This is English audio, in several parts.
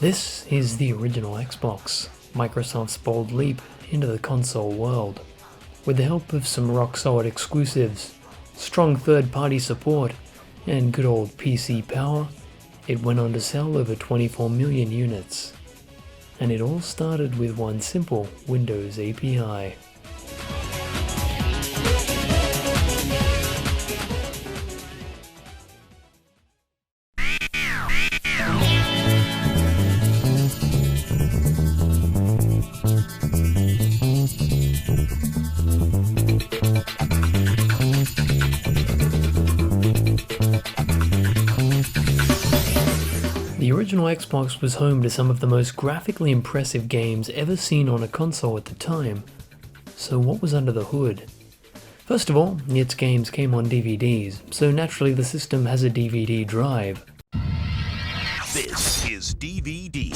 This is the original Xbox, Microsoft's bold leap into the console world. With the help of some rock-solid exclusives, strong third-party support, and good old PC power, it went on to sell over 24 million units. And it all started with one simple Windows API. The original Xbox was home to some of the most graphically impressive games ever seen on a console at the time. So what was under the hood? First of all, its games came on DVDs, so naturally the system has a DVD drive. This is DVD.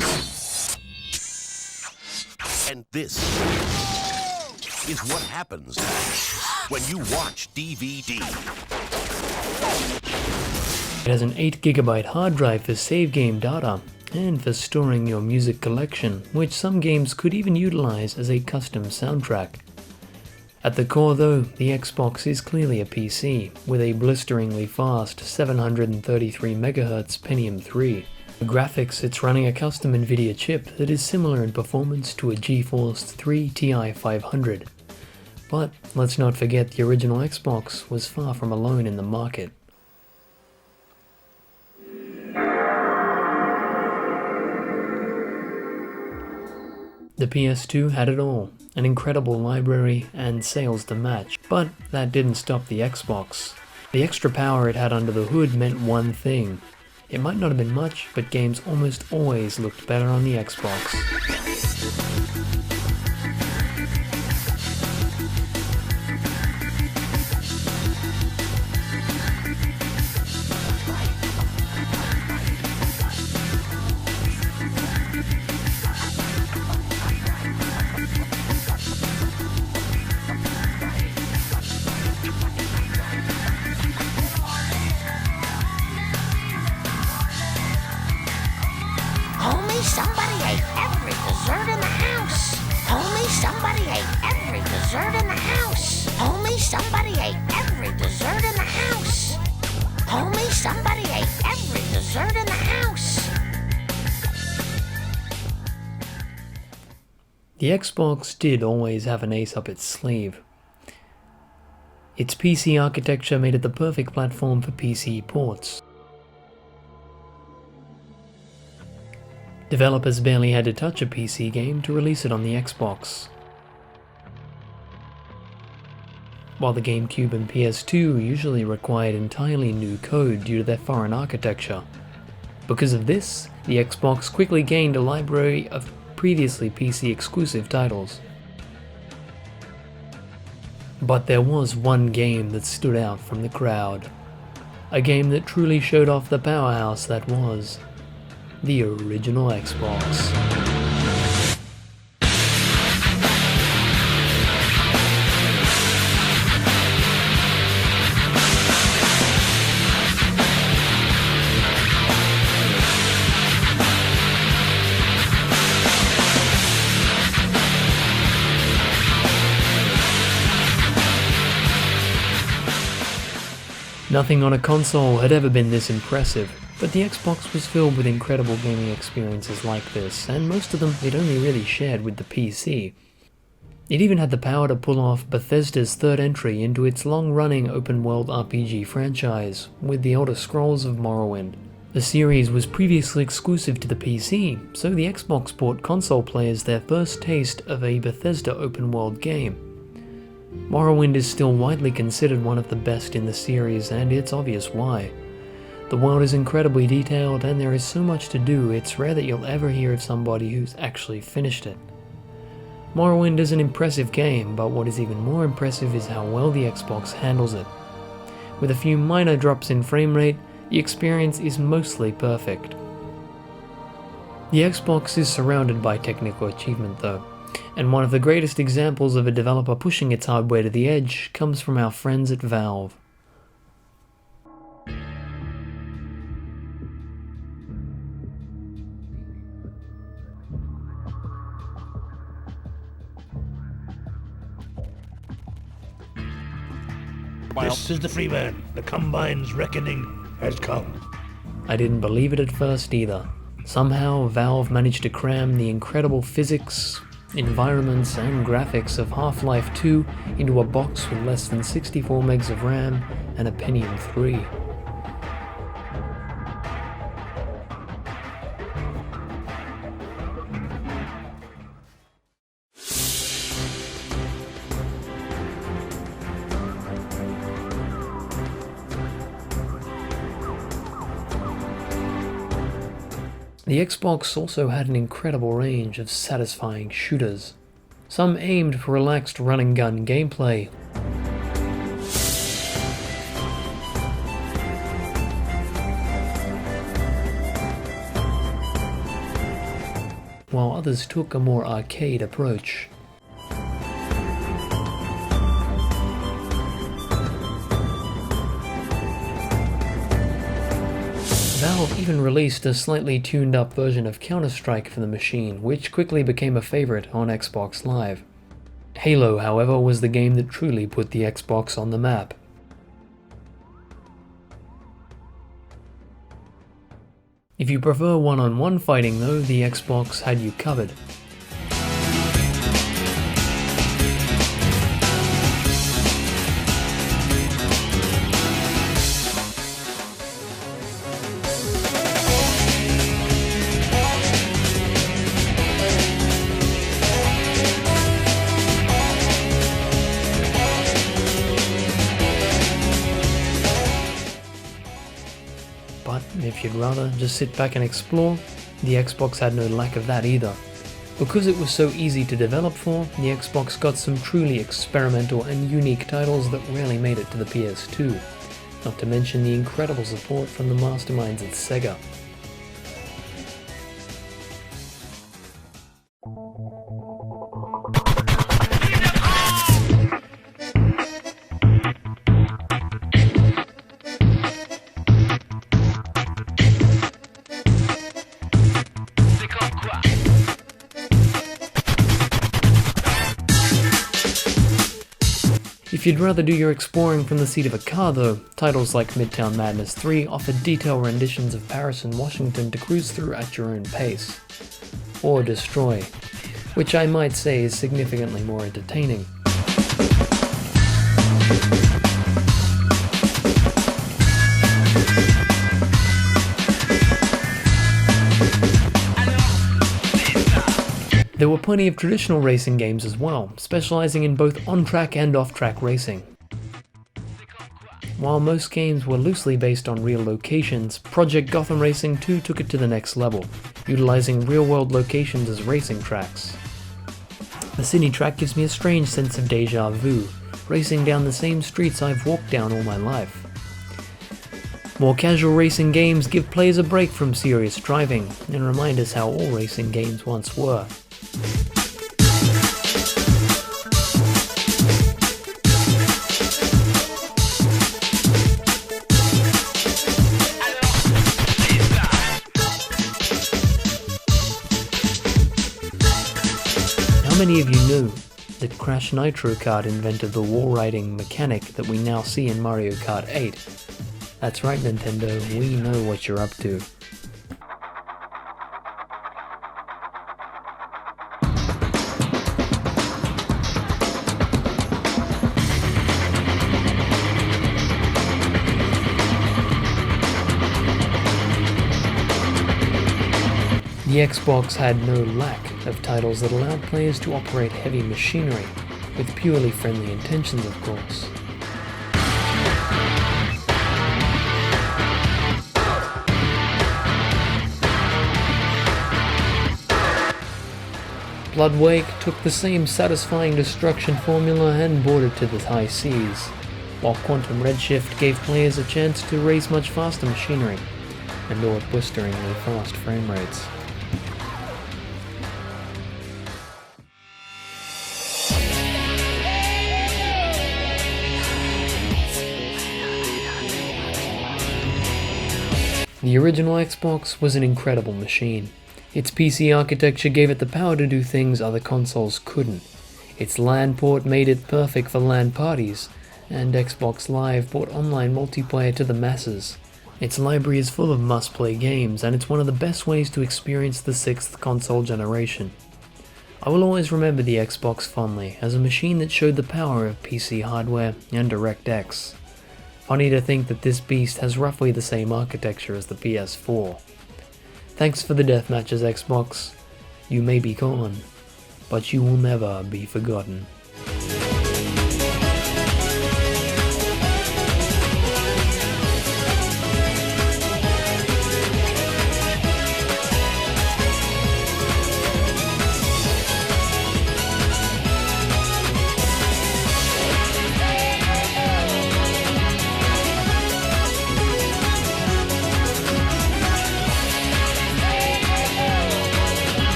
And this is what happens when you watch DVD. It has an 8GB hard drive for save game data, and for storing your music collection, which some games could even utilize as a custom soundtrack. At the core though, the Xbox is clearly a PC, with a blisteringly fast 733MHz Pentium III. For graphics, it's running a custom NVIDIA chip that is similar in performance to a GeForce 3 Ti 500. But let's not forget the original Xbox was far from alone in the market. The PS2 had it all, an incredible library and sales to match, but that didn't stop the Xbox. The extra power it had under the hood meant one thing. It might not have been much, but games almost always looked better on the Xbox. Somebody ate every dessert in the house. Homie, somebody ate every dessert in the house. Homie, somebody ate every dessert in the house. Homie, somebody ate every dessert in the house. The Xbox did always have an ace up its sleeve. Its PC architecture made it the perfect platform for PC ports. Developers barely had to touch a PC game to release it on the Xbox. While the GameCube and PS2 usually required entirely new code due to their foreign architecture. Because of this, the Xbox quickly gained a library of previously PC exclusive titles. But there was one game that stood out from the crowd. A game that truly showed off the powerhouse that was the original Xbox. Nothing on a console had ever been this impressive. But the Xbox was filled with incredible gaming experiences like this, and most of them it only really shared with the PC. It even had the power to pull off Bethesda's third entry into its long-running open-world RPG franchise, with The Elder Scrolls of Morrowind. The series was previously exclusive to the PC, so the Xbox brought console players their first taste of a Bethesda open-world game. Morrowind is still widely considered one of the best in the series, and it's obvious why. The world is incredibly detailed and there is so much to do, it's rare that you'll ever hear of somebody who's actually finished it. Morrowind is an impressive game, but what is even more impressive is how well the Xbox handles it. With a few minor drops in frame rate, the experience is mostly perfect. The Xbox is surrounded by technical achievement though, and one of the greatest examples of a developer pushing its hardware to the edge comes from our friends at Valve. This is the Freeman. The Combine's reckoning has come. I didn't believe it at first either. Somehow, Valve managed to cram the incredible physics, environments, and graphics of Half-Life 2 into a box with less than 64 megs of RAM and a Pentium III. The Xbox also had an incredible range of satisfying shooters, some aimed for relaxed run-and-gun gameplay, while others took a more arcade approach. Valve even released a slightly tuned up version of Counter-Strike for the machine, which quickly became a favorite on Xbox Live. Halo, however, was the game that truly put the Xbox on the map. If you prefer one-on-one fighting though, the Xbox had you covered. But if you'd rather just sit back and explore, the Xbox had no lack of that either. Because it was so easy to develop for, the Xbox got some truly experimental and unique titles that rarely made it to the PS2, not to mention the incredible support from the masterminds at Sega. If you'd rather do your exploring from the seat of a car though, titles like Midtown Madness 3 offer detailed renditions of Paris and Washington to cruise through at your own pace. Or Destroy, which I might say is significantly more entertaining. There were plenty of traditional racing games as well, specializing in both on-track and off-track racing. While most games were loosely based on real locations, Project Gotham Racing 2 took it to the next level, utilizing real-world locations as racing tracks. The Sydney track gives me a strange sense of deja vu, racing down the same streets I've walked down all my life. More casual racing games give players a break from serious driving, and remind us how all racing games once were. How many of you knew that Crash Nitro Kart invented the wall-riding mechanic that we now see in Mario Kart 8? That's right, Nintendo, we know what you're up to. The Xbox had no lack of titles that allowed players to operate heavy machinery, with purely friendly intentions of course. Bloodwake took the same satisfying destruction formula and brought it to the high seas, while Quantum Redshift gave players a chance to race much faster machinery, and all at blisteringly fast frame rates. The original Xbox was an incredible machine. Its PC architecture gave it the power to do things other consoles couldn't. Its LAN port made it perfect for LAN parties, and Xbox Live brought online multiplayer to the masses. Its library is full of must-play games, and it's one of the best ways to experience the 6th console generation. I will always remember the Xbox fondly, as a machine that showed the power of PC hardware and DirectX. Funny to think that this beast has roughly the same architecture as the PS4. Thanks for the deathmatches, Xbox. You may be gone, but you will never be forgotten.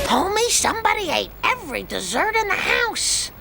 Homie, somebody ate every dessert in the house.